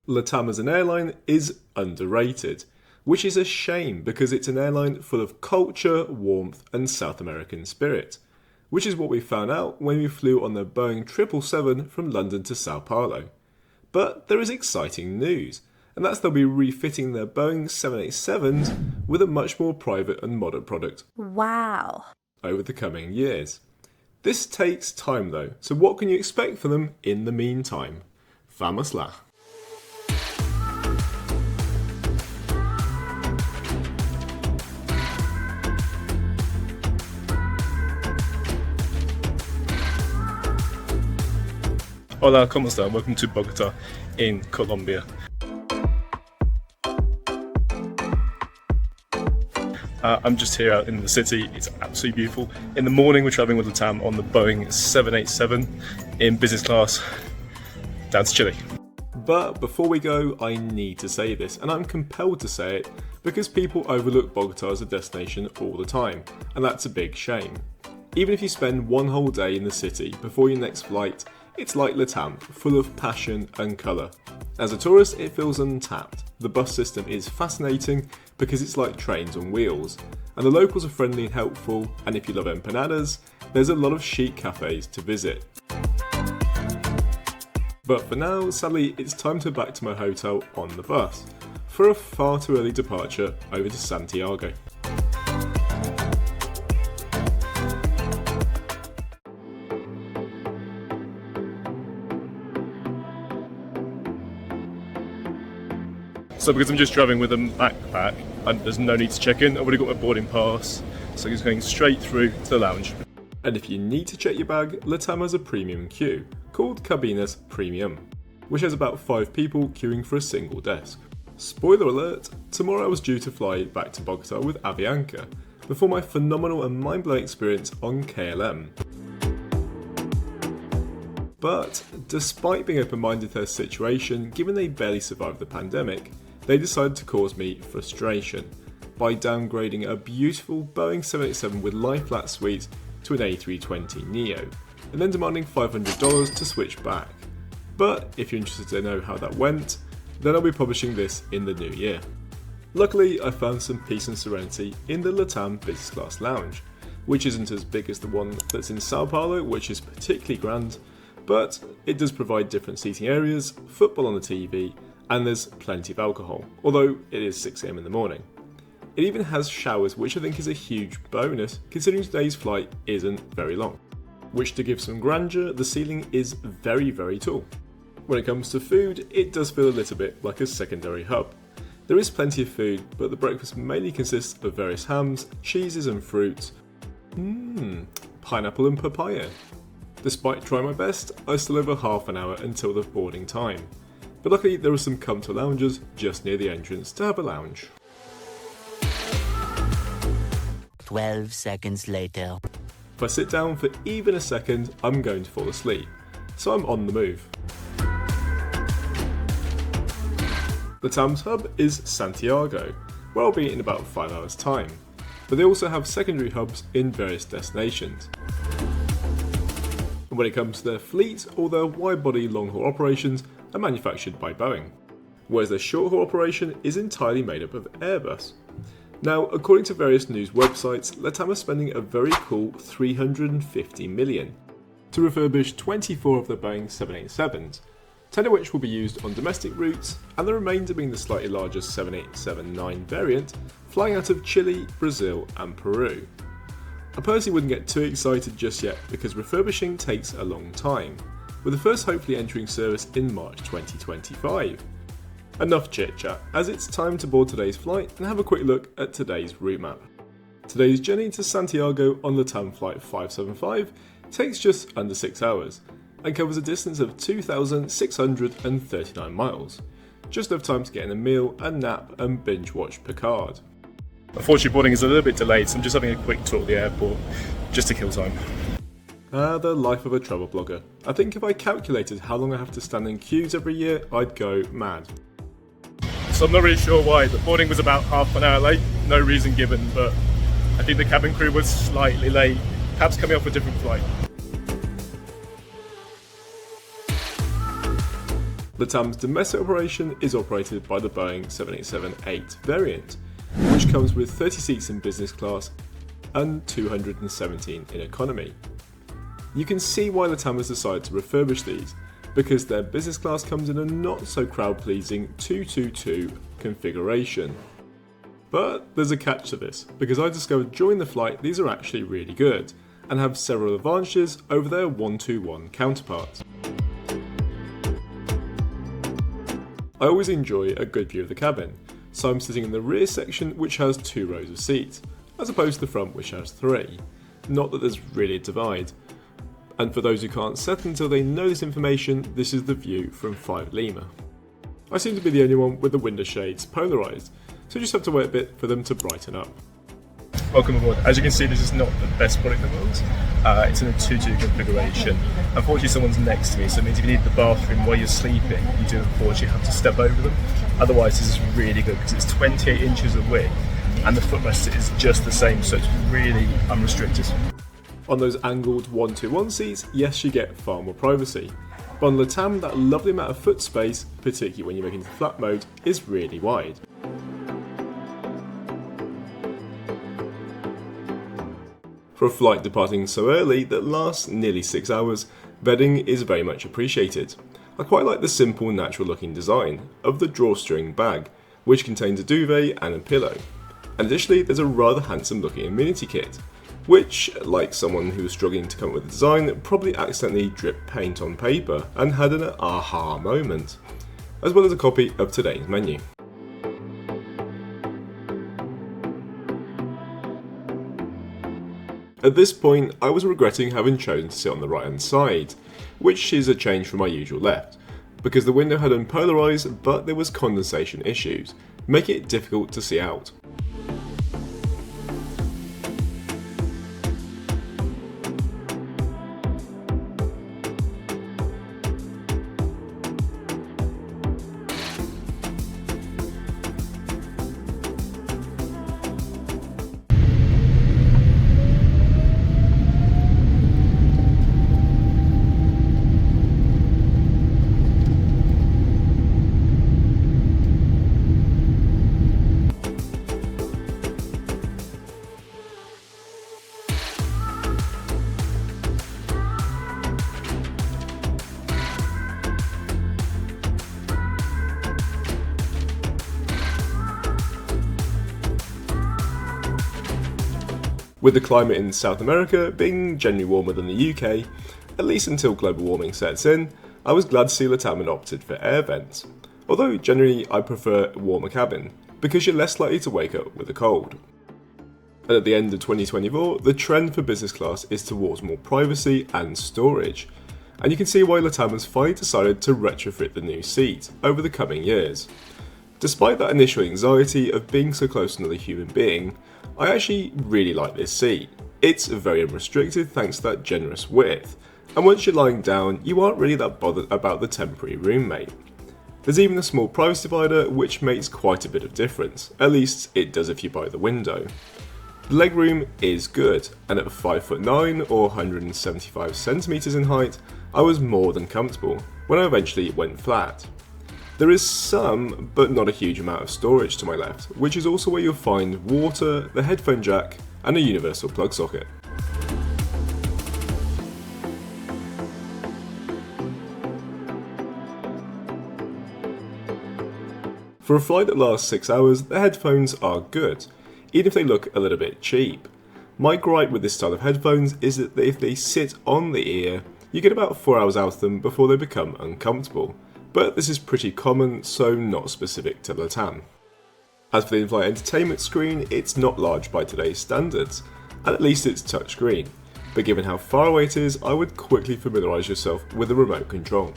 Latam as an airline is underrated, which is a shame because it's an airline full of culture, warmth and South American spirit, which is what we found out when we flew on the Boeing 777 from London to Sao Paulo. But there is exciting news, and that's they'll be refitting their Boeing 787s with a much more private and modern product. Wow. Over the coming years. This takes time though, so what can you expect from them in the meantime? Vamos lá! Hola, ¿cómo está? Welcome to Bogota in Colombia. I'm just here out in the city. It's absolutely beautiful. In the morning, we're traveling with Latam on the Boeing 787 in business class down to Chile. But before we go, I need to say this, and I'm compelled to say it because people overlook Bogota as a destination all the time, and that's a big shame. Even if you spend one whole day in the city before your next flight, it's like Latam, full of passion and colour. As a tourist, it feels untapped. The bus system is fascinating because it's like trains on wheels, and the locals are friendly and helpful, and if you love empanadas, there's a lot of chic cafes to visit. But for now, sadly, it's time to back to my hotel on the bus, for a far too early departure over to Santiago. So because I'm just travelling with a backpack, there's no need to check in. I've already got my boarding pass, so it's going straight through to the lounge. And if you need to check your bag, Latam has a premium queue, called Cabinas Premium, which has about 5 people queuing for a single desk. Spoiler alert, tomorrow I was due to fly back to Bogota with Avianca, before my phenomenal and mind-blowing experience on KLM. But despite being open-minded to their situation, given they barely survived the pandemic, they decided to cause me frustration by downgrading a beautiful Boeing 787 with lie-flat suite to an A320neo, and then demanding $500 to switch back. But if you're interested to know how that went, then I'll be publishing this in the new year. Luckily, I found some peace and serenity in the Latam Business Class Lounge, which isn't as big as the one that's in Sao Paulo, which is particularly grand, but it does provide different seating areas, football on the TV, and there's plenty of alcohol, although it is 6 AM in the morning. It even has showers, which I think is a huge bonus considering today's flight isn't very long. Which, to give some grandeur, the ceiling is very, very tall. When it comes to food, it does feel a little bit like a secondary hub. There is plenty of food, but the breakfast mainly consists of various hams, cheeses and fruits. Pineapple and papaya. Despite trying my best, I still have a half an hour until the boarding time. But luckily there are some comfortable lounges just near the entrance to have a lounge. 12 seconds later. If I sit down for even a second, I'm going to fall asleep, so I'm on the move. Latam's hub is Santiago, where I'll be in about 5 hours' time, but they also have secondary hubs in various destinations. And when it comes to their fleet, all their wide-body long-haul operations are manufactured by Boeing, whereas their short-haul operation is entirely made up of Airbus. Now, according to various news websites, Latam is spending a very cool $350 million to refurbish 24 of the Boeing 787s, 10 of which will be used on domestic routes, and the remainder being the slightly larger 787-9 variant, flying out of Chile, Brazil and Peru. I personally wouldn't get too excited just yet because refurbishing takes a long time, with the first hopefully entering service in March 2025. Enough chit chat, as it's time to board today's flight and have a quick look at today's route map. Today's journey to Santiago on Latam Flight 575 takes just under 6 hours and covers a distance of 2,639 miles, just enough time to get in a meal and nap and binge watch Picard. Unfortunately, boarding is a little bit delayed, so I'm just having a quick tour of the airport just to kill time. The life of a travel blogger. I think if I calculated how long I have to stand in queues every year, I'd go mad. So I'm not really sure why. The boarding was about half an hour late, no reason given, but I think the cabin crew was slightly late, perhaps coming off a different flight. Latam's domestic operation is operated by the Boeing 787-8 variant, which comes with 30 seats in business class and 217 in economy. You can see why Latam has decided to refurbish these, because their business class comes in a not so crowd-pleasing 222 configuration. But there's a catch to this, because I discovered during the flight these are actually really good, and have several advantages over their 121 counterparts. I always enjoy a good view of the cabin, so I'm sitting in the rear section which has 2 rows of seats, as opposed to the front which has 3. Not that there's really a divide. And for those who can't settle until they know this information, this is the view from 5 Lima. I seem to be the only one with the window shades polarised, so you just have to wait a bit for them to brighten up. Welcome aboard. As you can see, this is not the best product in the world. It's in a 2-2 configuration. Unfortunately, someone's next to me, so it means if you need the bathroom while you're sleeping, you do unfortunately have to step over them. Otherwise, this is really good because it's 28 inches of width and the footrest is just the same, so it's really unrestricted. On those angled 121 seats, yes, you get far more privacy. But on Latam, that lovely amount of foot space, particularly when you make it into flat mode, is really wide. For a flight departing so early that lasts nearly 6 hours, bedding is very much appreciated. I quite like the simple, natural looking design of the drawstring bag, which contains a duvet and a pillow. And additionally, there's a rather handsome looking amenity kit, which, like someone who was struggling to come up with a design, probably accidentally dripped paint on paper and had an aha moment, as well as a copy of today's menu. At this point, I was regretting having chosen to sit on the right hand side, which is a change from my usual left, because the window had unpolarised but there was condensation issues, making it difficult to see out. With the climate in South America being generally warmer than the UK, at least until global warming sets in, I was glad to see Latam had opted for air vents. Although generally I prefer a warmer cabin, because you're less likely to wake up with a cold. And at the end of 2024, the trend for business class is towards more privacy and storage, and you can see why Latam has finally decided to retrofit the new seat over the coming years. Despite that initial anxiety of being so close to another human being, I actually really like this seat. It's very unrestricted thanks to that generous width, and once you're lying down, you aren't really that bothered about the temporary roommate. There's even a small privacy divider which makes quite a bit of difference, at least it does if you buy the window. The legroom is good, and at 5'9" or 175 centimeters in height, I was more than comfortable when I eventually went flat. There is some, but not a huge amount of storage to my left, which is also where you'll find water, the headphone jack, and a universal plug socket. For a flight that lasts 6 hours, the headphones are good, even if they look a little bit cheap. My gripe with this style of headphones is that if they sit on the ear, you get about 4 hours out of them before they become uncomfortable. But this is pretty common, so not specific to Latam. As for the in-flight entertainment screen, it's not large by today's standards, and at least it's touchscreen, but given how far away it is, I would quickly familiarise yourself with the remote control.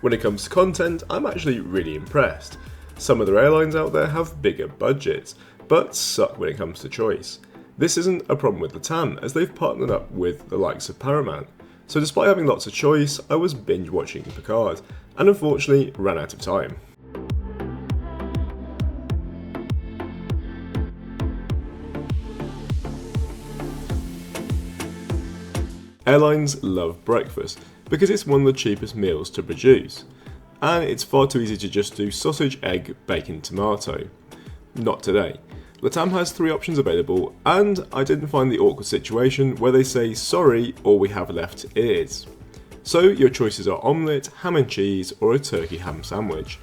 When it comes to content, I'm actually really impressed. Some other airlines out there have bigger budgets, but suck when it comes to choice. This isn't a problem with Latam, as they've partnered up with the likes of Paramount. So despite having lots of choice, I was binge watching Picard, and unfortunately ran out of time. Airlines love breakfast because it's one of the cheapest meals to produce, and it's far too easy to just do sausage, egg, bacon, tomato. Not today. Latam has 3 options available, and I didn't find the awkward situation where they say sorry, all we have left is. So your choices are omelette, ham and cheese, or a turkey ham sandwich.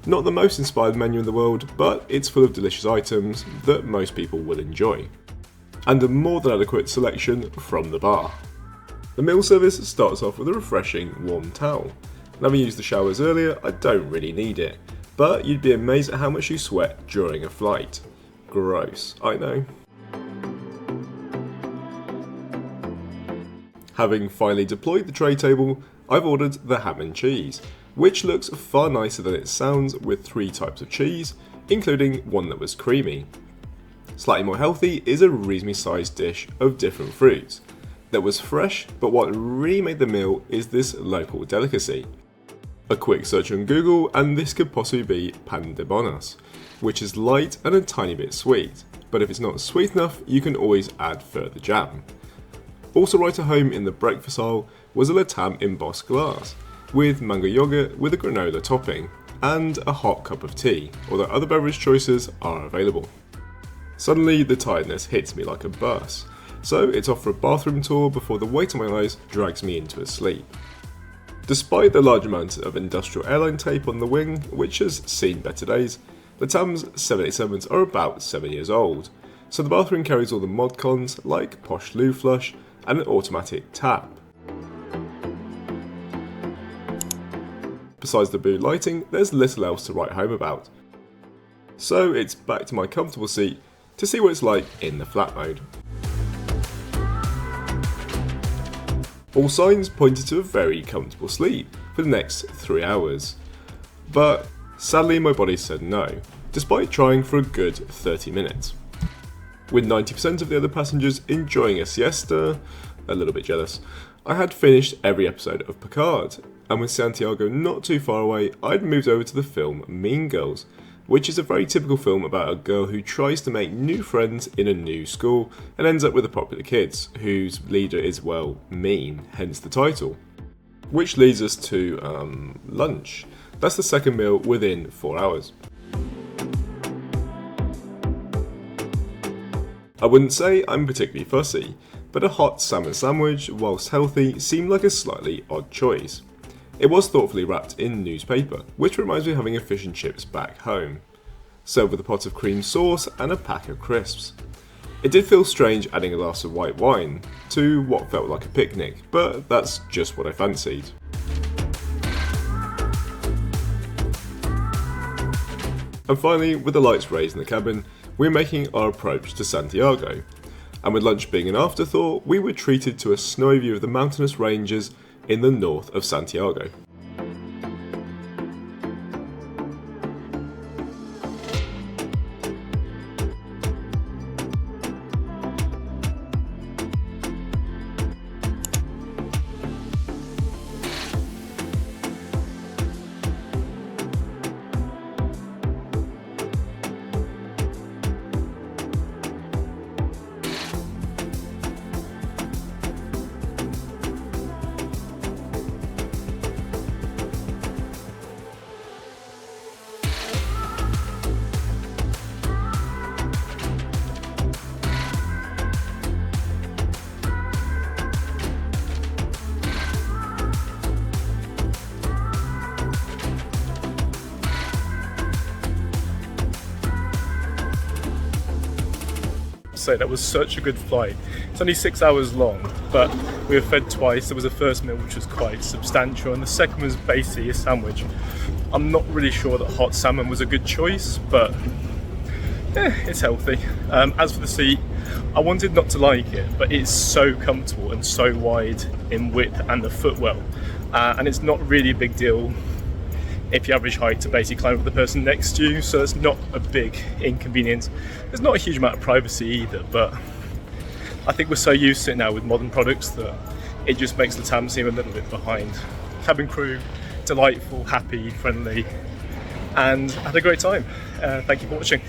Not the most inspired menu in the world, but it's full of delicious items that most people will enjoy. And a more than adequate selection from the bar. The meal service starts off with a refreshing warm towel. And having used the showers earlier, I don't really need it, but you'd be amazed at how much you sweat during a flight. Gross, I know. Having finally deployed the tray table, I've ordered the ham and cheese, which looks far nicer than it sounds with 3 types of cheese, including one that was creamy. Slightly more healthy is a reasonably sized dish of different fruits that was fresh, but what really made the meal is this local delicacy. A quick search on Google and this could possibly be pan de bonas, which is light and a tiny bit sweet, but if it's not sweet enough you can always add further jam. Also right at home in the breakfast aisle was a Latam embossed glass, with mango yogurt with a granola topping, and a hot cup of tea, although other beverage choices are available. Suddenly the tiredness hits me like a bus, so it's off for a bathroom tour before the weight of my eyes drags me into a sleep. Despite the large amount of industrial airline tape on the wing, which has seen better days, Latam's 787s are about 7 years old, so the bathroom carries all the mod cons like posh loo flush and an automatic tap. Besides the blue lighting, there's little else to write home about. So it's back to my comfortable seat to see what it's like in the flat mode. All signs pointed to a very comfortable sleep for the next 3 hours. But sadly my body said no, despite trying for a good 30 minutes. With 90% of the other passengers enjoying a siesta, a little bit jealous, I had finished every episode of Picard, and with Santiago not too far away, I'd moved over to the film Mean Girls, which is a very typical film about a girl who tries to make new friends in a new school and ends up with the popular kids, whose leader is, well, mean, hence the title. Which leads us to, lunch. That's the second meal within 4 hours. I wouldn't say I'm particularly fussy, but a hot salmon sandwich, whilst healthy, seemed like a slightly odd choice. It was thoughtfully wrapped in newspaper, which reminds me of having a fish and chips back home, served with a pot of cream sauce and a pack of crisps. It did feel strange adding a glass of white wine to what felt like a picnic, but that's just what I fancied. And finally, with the lights raised in the cabin, we're making our approach to Santiago, and with lunch being an afterthought, we were treated to a snowy view of the mountainous ranges in the north of Santiago. Say that was such a good flight. It's only 6 hours long, but we were fed twice. There was a first meal which was quite substantial, and the second was basically a sandwich. I'm not really sure that hot salmon was a good choice, but it's healthy. As for the seat, I wanted not to like it, but it's so comfortable and so wide in width and the footwell, and it's not really a big deal if your average height to basically climb over the person next to you, so it's not a big inconvenience. There's not a huge amount of privacy either, but I think we're so used to it now with modern products that it just makes Latam seem a little bit behind. Cabin crew, delightful, happy, friendly, and had a great time. Thank you for watching.